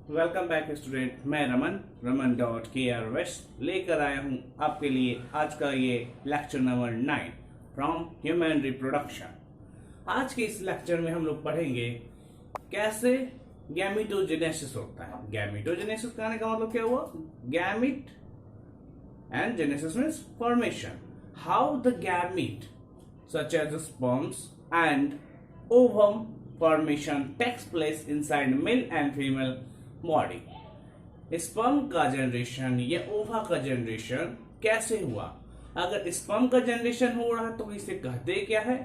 Welcome back student. मैं रमन.kr.west लेकर आया हूं आपके लिए आज का ये lecture number 9 from human reproduction. आज के इस लेक्चर में हम लोग पढ़ेंगे कैसे गैमीटोजेनेसिस होता है। गैमीटोजेनेसिस कहने का मतलब क्या हुआ? Gamete and genesis means formation. How the gamete such as the sperms and ovum formation takes place inside male and female body। Sperm का जनरेशन या ओवा का जनरेशन कैसे हुआ? अगर स्पर्म का जनरेशन हो रहा है तो इसे कहते क्या है?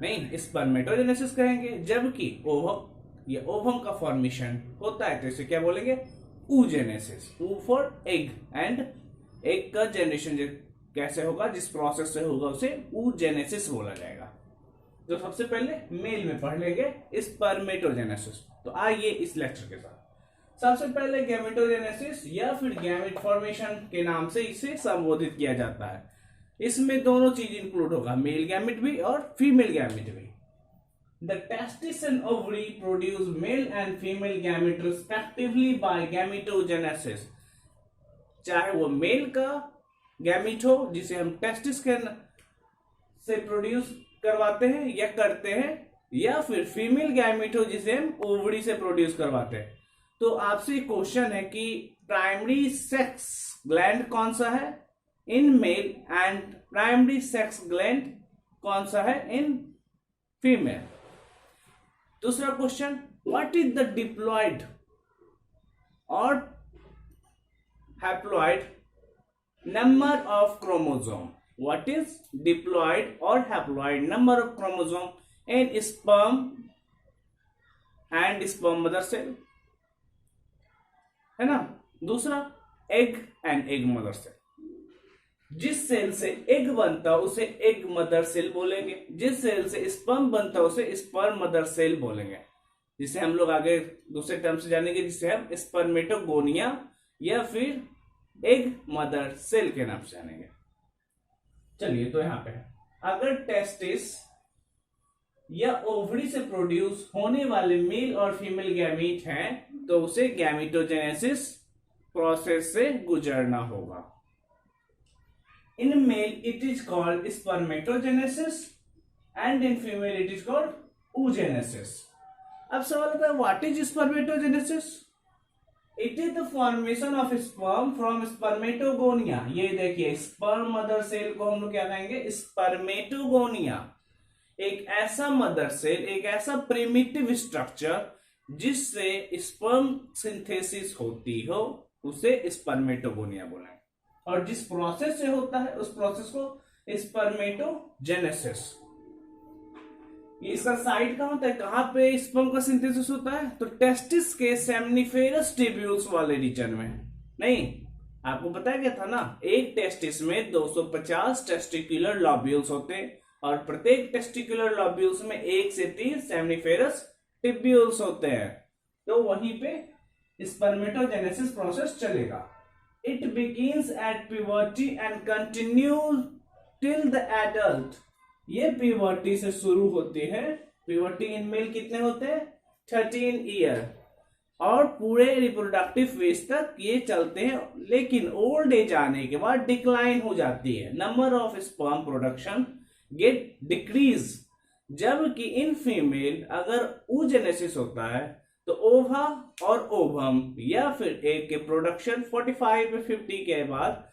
नहीं, स्पर्मेटोजेनेसिस कहेंगे। जबकि ओवम या ओवम का फॉर्मेशन होता है तो इसे क्या बोलेंगे? oogenesis। O for egg and egg का जनरेशन कैसे होगा, जिस प्रोसेस से होगा उसे oogenesis बोला जाएगा। तो सबसे पहले मेल में पढ़ लेंगे स्पर्मेटोजेनेसिस। तो आइए इस लेक्चर के साथ सबसे पहले गैमेटोजेनेसिस या फिर गैमेट फॉर्मेशन के नाम से इसे संबोधित किया जाता है। इसमें दोनों चीज इंक्लूड होगा, मेल गैमेट भी और फीमेल गैमेट भी। The testis and ovary produce male and female gamete respectively by gametogenesis. चाहे वो मेल का गैमेट हो जिसे हम टेस्टिस के से प्रोड्यूस करवाते हैं या करते हैं, या फिर फीमेल गैमेट हो जिसे हम ओवरी से प्रोड्यूस करवाते हैं। तो आपसे क्वेश्चन है कि प्राइमरी सेक्स ग्लैंड कौन सा है in male and primary sex gland कौन सा है इन फीमेल। दूसरा question, what is the diploid और haploid number of chromosome? What is diploid or haploid number of chromosome in sperm and sperm mother cell, है ना। दूसरा, egg and egg mother cell। जिस cell से egg बनता है उसे एग मदर सेल बोलेंगे, जिस सेल से स्पर्म बनता है उसे स्पर्म मदर सेल बोलेंगे, जिसे हम लोग आगे दूसरे टर्म से जानेंगे, जिसे हम स्पर्मेटोगोनिया या फिर एग मदर सेल के नाम से जानेंगे। चलिए, तो यहां पे अगर टेस्टिस या ओवरी से प्रोड्यूस होने वाले मेल और फीमेल गैमीट हैं तो उसे गैमेटोजेनेसिस प्रोसेस से गुजरना होगा। In male it is called spermatogenesis and in female it is called oogenesis। अब सवाल आता है, what is spermatogenesis? It is the formation of sperm from spermatogonia. ये देखिए, स्पर्म मदर सेल को हम लोग क्या कहेंगे? स्पर्मेटोगोनिया। एक ऐसा मदर सेल, एक ऐसा प्रिमिटिव स्ट्रक्चर जिससे स्पर्म सिंथेसिस होती हो उसे स्पर्मेटोगोनिया बोलेंगे, और जिस प्रोसेस से होता है उस प्रोसेस को स्पर्मेटोजेनेसिस। ये इसका साइट कहां होता है, कहां पे स्पर्म का सिंथेसिस होता है? तो टेस्टिस के सेमनीफेरस ट्यूब्यूल्स वाले रीजन में। नहीं, आपको पता है क्या था ना, एक टेस्टिस में 250 टेस्टिकुलर लॉब्यूल्स होते हैं और प्रत्येक टेस्टिकुलर लॉब्यूल्स में 1 से 3 सेमनीफेरस ट्यूब्यूल्स होते हैं। तो वहीं पे स्पर्मेटोजेनेसिस प्रोसेस चलेगा। It begins at puberty and continues till the adult. ये प्यूबर्टी से शुरू होती है। प्यूबर्टी इन मेल कितने होते हैं? 13 ईयर, और पूरे रिप्रोडक्टिव फेज तक ये चलते हैं। लेकिन ओल्ड एज आने के बाद डिक्लाइन हो जाती है। Number of sperm production gate decrease. जबकि इन फीमेल अगर oogenesis होता है तो ओवा और ओवम या फिर एग के प्रोडक्शन 45 या 50 के बाद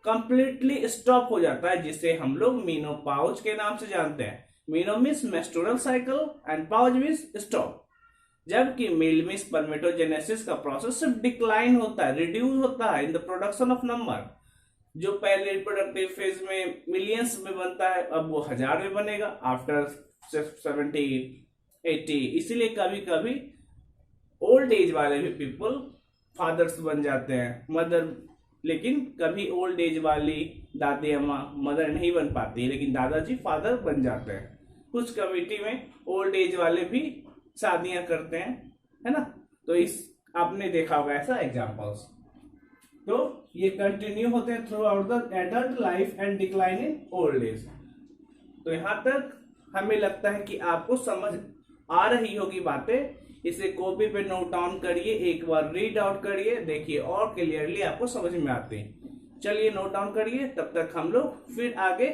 कंप्लीटली स्टॉप हो जाता है, जिसे हम लोग मीनोपाउज के नाम से जानते हैं। Meno means menstrual cycle and pause means stop. जबकि मेल में स्पर्मेटोजेनेसिस का प्रोसेस सिर्फ डिक्लाइन होता है, रिड्यूस होता है in the production of number. जो पहले रिप्रोडक्टिव फेज में मिलियंस में बनता है, अब वो 1000 में बनेगा आफ्टर 70-80। इसीलिए कभी कभी ओल्ड एज वाले भी पीपल फादर्स बन जाते हैं, मदर। लेकिन कभी ओल्ड एज वाली दादी अम्मा मदर नहीं बन पाती, लेकिन दादाजी फादर बन जाते हैं। कुछ कम्युनिटी में ओल्ड एज वाले भी शादियां करते हैं, है ना। तो इस आपने देखा होगा ऐसा एग्जांपल्स। तो ये कंटिन्यू होते हैं through out the adult life and decline in old age. तो यहां तक हमें लगता है कि आपको समझ आ रही होगी बातें इसे कॉपी पे नोट डाउन करिए, एक बार रीड आउट करिए, देखिए और क्लियरली आपको समझ में आते हैं। चलिए नोट डाउन करिए, तब तक हम लोग फिर आगे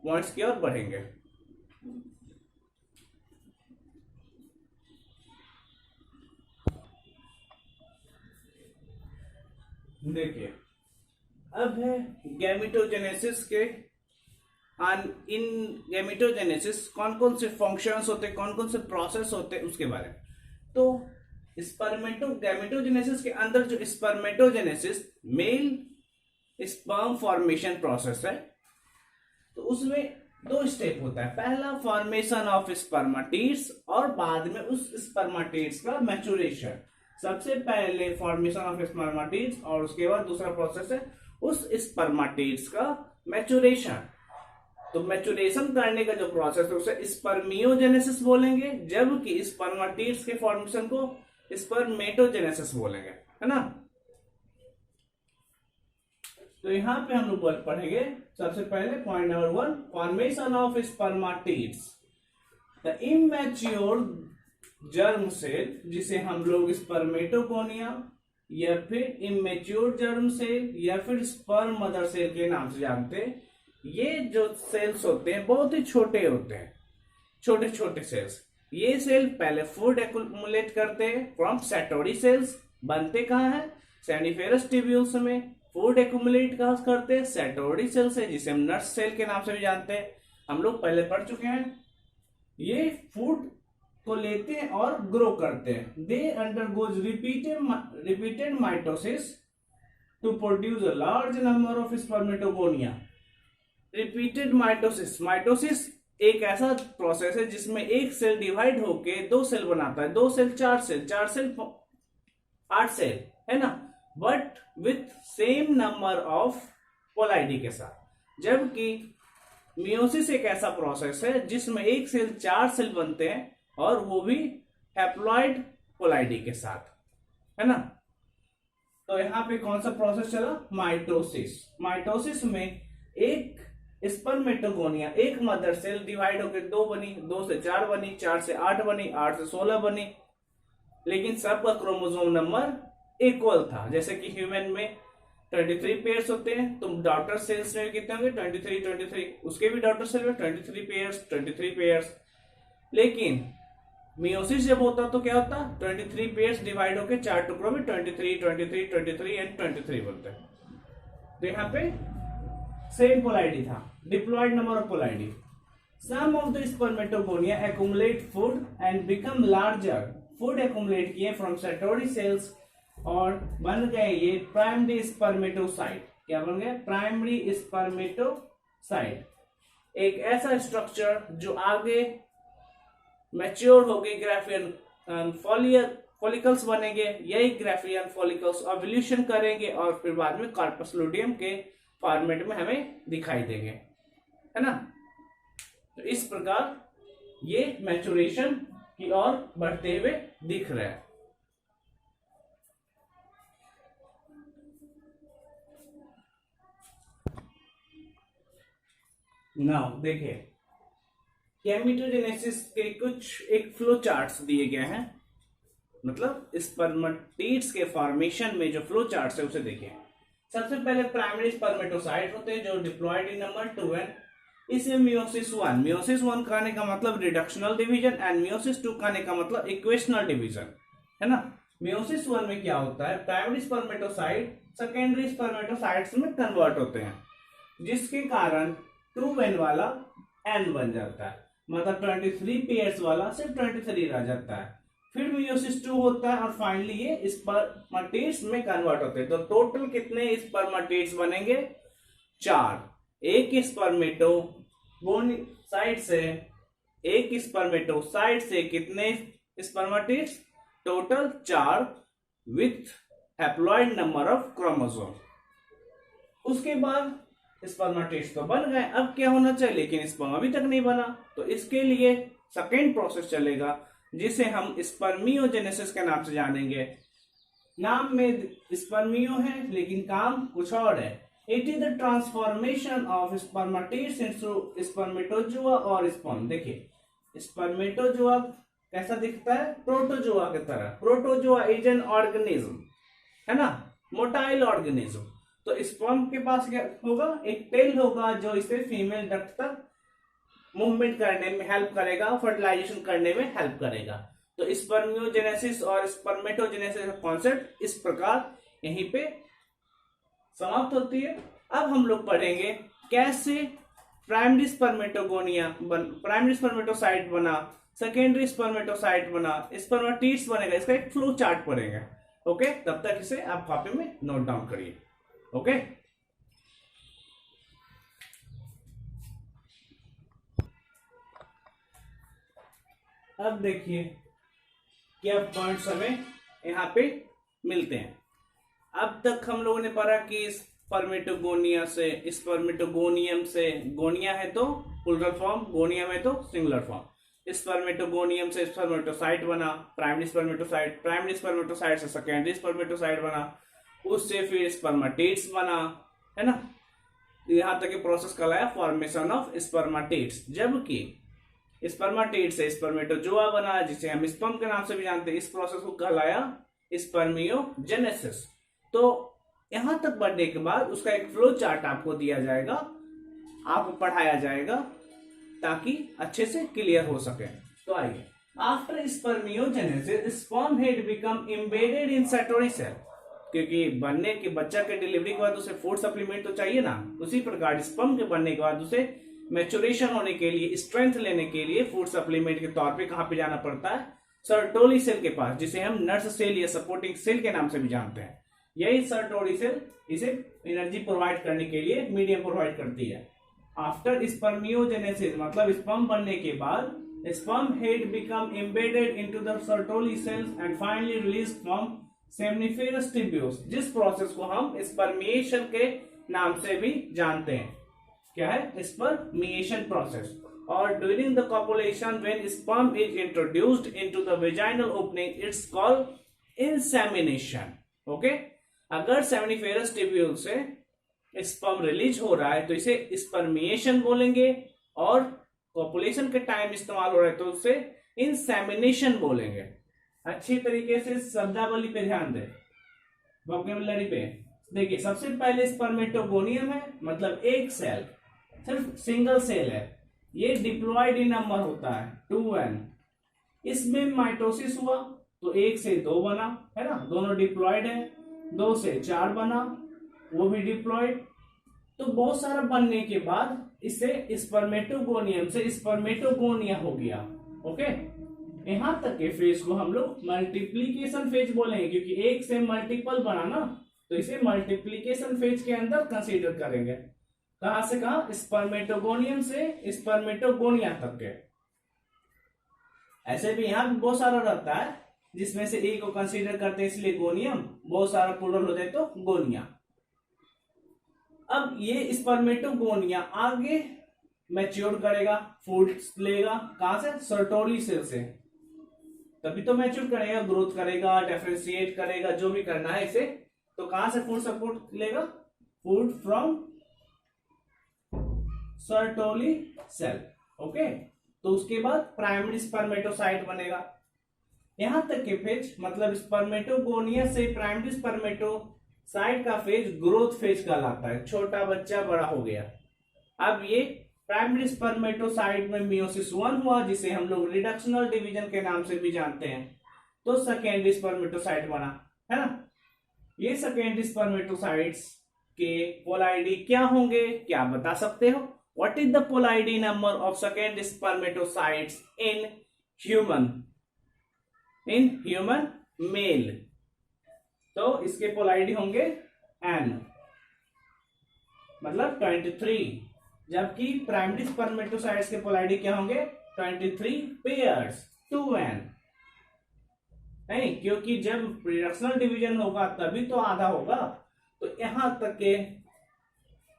पॉइंट्स की ओर बढ़ेंगे। देखिए अब है गैमेटोजेनेसिस के। इन गैमेटोजेनेसिस कौन कौन से फंक्शंस होते हैं, कौन कौन से प्रोसेस होते हैं उसके बारे में। तो गैमेटोजेनेसिस के अंदर जो spermatogenesis mail sperm formation process है, तो उसमें 2 स्टेप होता है। पहला फॉर्मेशन ऑफ स्पर्मेटिड्स और बाद में उस स्पर्मेटिड्स का मैच्योरेशन। सबसे पहले फॉर्मेशन ऑफ स्पर्मेटिड्स और उसके बाद दूसरा प्रोसेस है उस स्पर्मेटिड्स का मैच्योरेशन। तो मैच्योरेशन करने का जो प्रोसेस है उसे स्पर्मियोजेनेसिस बोलेंगे, जबकि स्पर्मेटिड्स के फॉर्मेशन को स्पर्मेटोजेनेसिस बोलेंगे, है ना। तो यहां पे हम लोग पढ़ेंगे सबसे पहले point number 1, formation of spermatids. The immature germ cell, जिसे हम लोग स्पर्मेटोगोनिया या फिर इमेच्योर जर्म सेल या फिर स्पर्म मदर सेल के नाम से जानते हैं। ये जो सेल्स होते हैं बहुत ही छोटे होते हैं, छोटे छोटे सेल्स। ये सेल पहले फूड एक्युमुलेट करते हैं फ्रॉम सेटोडी सेल्स। बनते कहाँ है? सेनिफेरस ट्यूब्यूल्स में। फूड एक्युमुलेट कहाँ करते हैं? सेटोडी सेल से, जिसे हम नट सेल के नाम से भी जानते हैं, हम लोग पहले पढ़ चुके हैं। ये फूड को लेते हैं और ग्रो करते हैं। They undergo repeated mitosis to produce a large number of spermatogonia. Repeated mitosis, mitosis एक ऐसा प्रोसेस है जिसमें एक सेल डिवाइड होके 2 सेल बनाता है, 2 सेल 4 सेल, 4 सेल 8 सेल, है ना, but with same number of पोलाइडी के साथ। जबकि मियोसिस एक ऐसा प्रोसेस है जिसमें एक सेल 4 सेल बनते हैं और वो भी हैप्लॉइड पोलाइडी के साथ, है ना। तो यहां पे कौन सा प्रोसेस चला? माइटोसिस। माइटोसिस में एक स्पर्मेटोगोनिया, एक मदर सेल डिवाइड होकर 2 बनी, 2 से 4 बनी, 4 से 8 बनी, 8 से 16 बनी, लेकिन सबका क्रोमोसोम नंबर इक्वल था। जैसे कि ह्यूमन में 23 पेयर्स होते हैं, तो डॉटर सेल्स में कितने होंगे? 23, उसके भी डॉटर सेल में 23 पेयर्स। लेकिन मियोसिस जब होता तो क्या होता? 23 पेयर्स डिवाइड होकर 4 टुकड़ों में 23 एंड 23 बनते हैं। तो यहाँ पे सेम पोलाइडी था, diploid number of ploidy. Some of the spermatogonia accumulate food and become larger. Food accumulate किए फ्रॉम सेटोडी सेल्स और बन गए ये प्राइमरी स्पर्मेटोसाइट। क्या बन गए? Primary spermatocyte. एक ऐसा स्ट्रक्चर जो आगे मैच्योर हो गई ग्राफियन फॉलिकल्स बनेंगे। यही ग्राफियन फॉलिकल्स ओव्यूलेशन करेंगे और फिर बाद में कार्पस लुडियम के फॉर्मेट में हमें दिखाई देंगे, है ना। तो इस प्रकार ये मैच्योरेशन की ओर बढ़ते हुए दिख रहे हैं। नाउ देखिए, गैमेटोजेनेसिस के कुछ एक फ्लो चार्ट्स दिए गए हैं, मतलब स्पर्मेटिड्स के फॉर्मेशन में जो फ्लो चार्ट्स है उसे देखिए। सबसे पहले प्राइमरी स्पर्मेटोसाइट होते हैं जो डिप्लॉयड इन नंबर 2 एंड इसमें मियोसिस 1 कहने का मतलब रिडक्शनल डिवीजन एंड मियोसिस 2 कहने का मतलब इक्वेशनल डिवीजन, है ना। मियोसिस 1 में क्या होता है? प्राइमरी स्पर्मेटोसाइट सेकेंडरी स्पर्मेटोसाइट्स में कन्वर्ट होते हैं, जिसके कारण 2n वाला n बन जाता है, मतलब 23 पेयर्स वाला सिर्फ 23 रह जाता है। फिर मियोसिस 2 होता है और फाइनली ये स्पर्मेटिड्स में कन्वर्ट होते हैं। तो टोटल कितने स्पर्मेटिड्स बनेंगे? 4। एक स्पर्मेटोसाइट से कितने spermatids? Total 4 with haploid number of chromosome. उसके बाद स्पर्मेटिड्स तो बन गए, अब क्या होना चाहिए? लेकिन स्पर्म अभी तक नहीं बना, तो इसके लिए सेकेंड प्रोसेस चलेगा जिसे हम स्पर्मियोजेनेसिस के नाम से जानेंगे। नाम में स्पर्मियो है लेकिन काम कुछ और है। It is the transformation of spermatids into spermatozoa और स्पर्म। देखिए, स्पर्मेटोजुआ कैसा दिखता है? प्रोटोजोआ की तरह। प्रोटोजोआ इज एन ऑर्गेनिज्म, है ना, मोटाइल ऑर्गेनिज्म। तो स्पर्म के पास क्या होगा? एक टेल होगा जो इसे फीमेल डक्ट तक मूवमेंट करने में हेल्प करेगा, फर्टिलाइजेशन करने में हेल्प करेगा। तो स्पर्मियोजेनेसिस और स्पर्मेटोजेनेसिस का कॉन्सेप्ट इस प्रकार यहीं पे समाप्त होती है। अब हम लोग पढ़ेंगे कैसे प्राइमरी स्पर्मेटोसाइट बना, सेकेंडरी स्पर्मेटोसाइट बना, स्पर्मेटिड्स बनेगा, इसका एक फ्लो चार्ट पढ़ेंगे। ओके, तब तक इसे आप कॉपी में नोट डाउन करिए। ओके, अब देखिए क्या पॉइंट्स हमें यहाँ पे मिलते हैं। अब तक हम लोगों ने पढ़ा कि स्पर्मेटोगोनिया से, स्पर्मेटोगोनियम से, गोनिया है तो प्लूरल फॉर्म, गोनियम है तो सिंगुलर फॉर्म। स्पर्मेटोगोनियम से स्पर्मेटोसाइट बना, प्राइमरी स्पर्मेटोसाइट, प्राइमरी स्पर्मेटोसाइट से सेकेंडरी स्पर्मेटोसाइट बना, उससे फिर स्पर्मेटिड्स बना, है ना। यहां तक के प्रोसेस कहलाया फॉर्मेशन ऑफ स्पर्मेटिड्स। जबकि स्पर्मेटिड से स्पर्मेटोजोआ बना, जिसे हम स्पर्म के नाम से भी जानते हैं। इस प्रोसेस को कहलाया स्पर्मियोजेनेसिस। तो यहां तक बढ़ने के बाद उसका एक फ्लो चार्ट आपको दिया जाएगा, आपको पढ़ाया जाएगा ताकि अच्छे से क्लियर हो सके। तो आइए, after spermiogenesis sperm head become embedded in Sertoli cell, क्योंकि बनने के बच्चा के डिलीवरी के बाद उसे फूड सप्लीमेंट तो चाहिए ना। उसी प्रकार स्पर्म के बनने के बाद उसे मैच्योरेशन होने के लिए, स्ट्रेंथ लेने के लिए फूड सप्लीमेंट के तौर पे कहां पे जाना पड़ता है? सर्टोली सेल के पास, जिसे हम नर्स सेल या सपोर्टिंग सेल के नाम से भी जानते हैं। यही सर्टोली सेल इसे एनर्जी प्रोवाइड करने के लिए मीडियम प्रोवाइड करती है। आफ्टर स्पर्मियोजेनेसिस मतलब स्पर्म बनने के बाद sperm head become embedded into the Sertoli cells and finally release from सेमनिफेरस tubules, जिस प्रोसेस को हम स्पर्मिएशन के नाम से भी जानते हैं। क्या है? Spermiation process. और during the copulation when sperm is introduced into the vaginal opening it's called insemination. Okay, अगर सेमनिफेरस ट्यूब्यूल से स्पर्म रिलीज हो रहा है तो इसे स्पर्मिएशन बोलेंगे, और कॉपुलेशन के टाइम इस्तेमाल हो रहा है तो उसे इंसेमिनेशन बोलेंगे। अच्छी तरीके से शब्दावली पे ध्यान दें, वोकैबुलरी पे देखिए। सबसे पहले स्पर्मेटोगोनियम है, मतलब एक सेल, सिर्फ सिंगल सेल है। ये डिप्लॉयड इन नंबर होता है 2n। इसमें माइटोसिस हुआ तो 1 से 2 बना, है ना, दोनों डिप्लॉयड है। 2 से 4 बना, वो भी डिप्लॉयड। तो बहुत सारा बनने के बाद इसे स्पर्मेटोगोनियम से स्पर्मेटोगोनिया हो गया। ओके, यहां तक के फेज को हम लोग मल्टीप्लीकेशन फेज बोलेंगे, क्योंकि एक से मल्टीपल बना ना, तो इसे मल्टीप्लीकेशन फेज के अंदर कंसीडर करेंगे। कहां से कहां? स्पर्मेटोगोनियम से स्पर्मेटोगोनिया तक के। ऐसे भी यहां बहुत सारा रहता है, जिसमें से एक को कंसीडर करते हैं इसलिए गोनियम, बहुत सारा प्लूरल हो जाए तो गोनिया। अब ये स्पर्मेटोगोनिया आगे मैच्योर करेगा, फूड लेगा, कहां से? सर्टोली सेल से। तभी तो मैच्योर करेगा, ग्रोथ करेगा, डिफरेंशिएट करेगा, जो भी करना है इसे। तो कहां से फूड सपोर्ट लेगा? Food from Sertoli cell. Okay, तो उसके बाद प्राइमरी स्पर्मेटोसाइट बनेगा। यहां तक के फेज मतलब स्पर्मेटोगोनिया से प्राइमरी स्पर्मेटोसाइट का फेज ग्रोथ फेज कहलाता है। छोटा बच्चा बड़ा हो गया। अब ये प्राइमरी स्पर्मेटोसाइट में मियोसिस 1 हुआ, जिसे हम लोग रिडक्शनल डिवीजन के नाम से भी जानते हैं। तो सेकेंडरी स्पर्मेटोसाइट बना, है ना। ये सेकेंडरी स्पर्मेटोसाइट्स के पोलाइडी क्या होंगे, क्या बता सकते हो? What is the पोलाइडी number of secondary spermatocytes in human male? तो इसके पोलाइडी होंगे n, मतलब 23। जबकि प्राइमरी स्पर्मेटोसाइट्स के पोलाइडी क्या होंगे? 23 पेयर्स, 2n। नहीं, क्योंकि जब रिडक्शनल डिवीजन होगा तभी तो आधा होगा। तो यहां तक के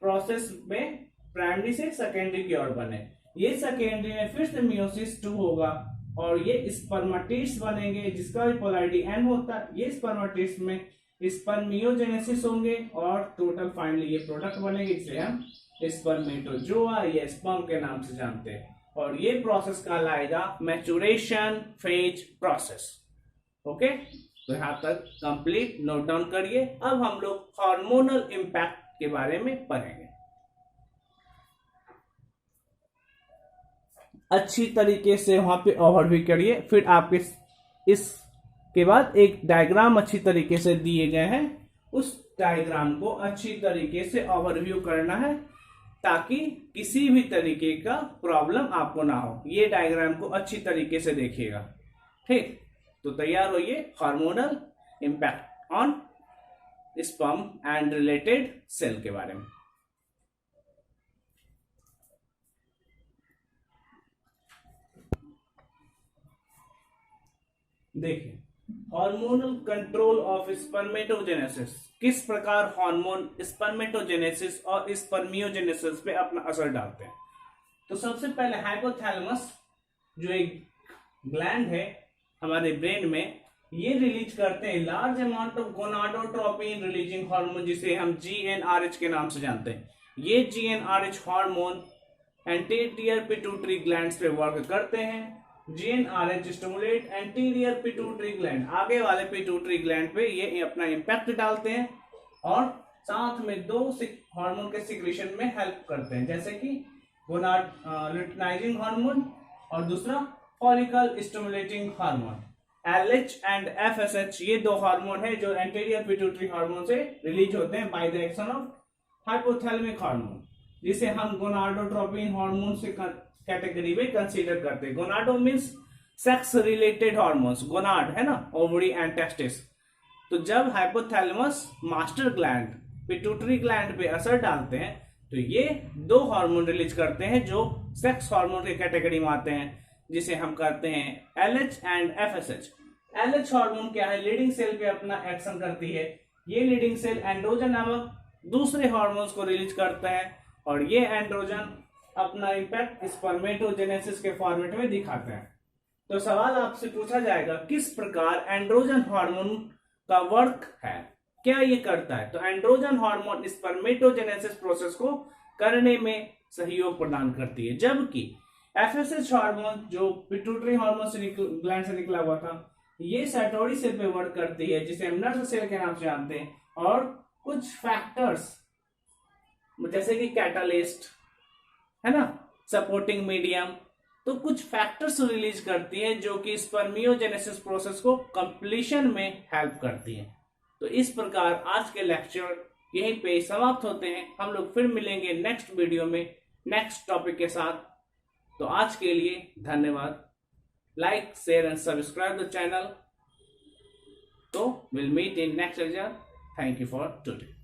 प्रोसेस में प्राइमरी से सेकेंडरी की ओर बने। ये सेकेंडरी में फिर से मियोसिस 2 होगा और ये स्पर्मेटिड्स बनेंगे, जिसका भी पोलारिटी n होता है। ये स्पर्मेटिड्स में स्पर्मियोजेनेसिस होंगे और टोटल फाइनली ये प्रोडक्ट बनेगी, जिसे हम स्पर्मेटोजोआ या स्पर्म के नाम से जानते हैं। और ये प्रोसेस कहलाएगा मैचुरेशन फेज प्रोसेस। ओके, तो यहां तक कंप्लीट नोट डाउन करिए। अब हम लोग हार्मोनल इंपैक्ट के बारे में पढ़ेंगे। अच्छी तरीके से वहां पे ओवरव्यू करिए, फिर आपके इसके बाद एक डायग्राम अच्छी तरीके से दिए गए हैं, उस डायग्राम को अच्छी तरीके से ओवरव्यू करना है ताकि किसी भी तरीके का प्रॉब्लम आपको ना हो। ये डायग्राम को अच्छी तरीके से देखिएगा, ठीक। तो तैयार होइए hormonal impact on sperm and related cell के बारे में। देखिए, हार्मोनल कंट्रोल ऑफ स्पर्मेटोजेनेसिस, किस प्रकार हार्मोन स्पर्मेटोजेनेसिस और स्पर्मियोजेनेसिस पे अपना असर डालते हैं। तो सबसे पहले हाइपोथैलेमस जो एक ग्लैंड है हमारे ब्रेन में, ये रिलीज करते हैं large amount of gonadotropin releasing hormone, जिसे हम GnRH के नाम से जानते हैं। ये GnRH hormone anterior pituitary glands पे वर्क करते हैं। GnRH stimulate anterior pituitary gland, आगे वाले पिट्यूटरी ग्लैंड पे ये अपना इंपैक्ट डालते हैं और साथ में दो हार्मोन के सिक्रीशन में हेल्प करते हैं, जैसे कि लुटिनाइजिंग हार्मोन और दूसरा follicle stimulating hormone. LH and FSH ये दो हार्मोन है जो एंटीरियर पिट्यूटरी हार्मोन से रिलीज होते हैं by the action of hypothalamic hormone, जिसे हम गोनाडोट्रोपिन हार्मोन से कैटेगरी में कंसीडर करते हैं। Gonado means sex related hormones, gonad है ना, ओवरी एंड टेस्टिस। तो जब hypothalamus master gland pituitary gland पे असर डालते हैं तो ये दो हार्मोन रिलीज करते हैं जो सेक्स हार्मोन की कैटेगरी में आते हैं, जिसे हम कहते हैं LH and FSH। LH hormone क्या है, लीडिंग सेल पे अपना एक्शन करती है। ये लीडिंग सेल एंड्रोजन नामक दूसरे हार्मोन्स को रिलीज करता है और ये एंड्रोजन अपना इंपैक्ट स्पर्मेटोजेनेसिस के फॉर्मेट में दिखाते हैं। तो सवाल आपसे पूछा जाएगा किस प्रकार एंड्रोजन हार्मोन का वर्क है, क्या ये करता है। तो एंड्रोजन हार्मोन स्पर्मेटोजेनेसिस प्रोसेस को करने में सहयोग प्रदान करती है, जबकि FSH हार्मोन जो पिट्यूटरी हार्मोन से ग्लैंड से निकला हुआ था, ये सैटोरी सेल पे वर्क करती है, जिसे हम नर्व सेल के नाम से जानते हैं। और कुछ फैक्टर्स जैसे कि कैटालिस्ट है ना, सपोर्टिंग मीडियम, तो कुछ फैक्टर्स रिलीज करती है जो कि स्पर्मियोजेनेसिस प्रोसेस को कंप्लीशन में हेल्प करती है। तो इस प्रकार आज के लेक्चर यहीं पे समाप्त होते हैं। हम लोग फिर मिलेंगे नेक्स्ट वीडियो में नेक्स्ट टॉपिक के साथ। तो आज के लिए धन्यवाद। Like, share and subscribe the channel. तो will meet in next lecture. Thank you for today.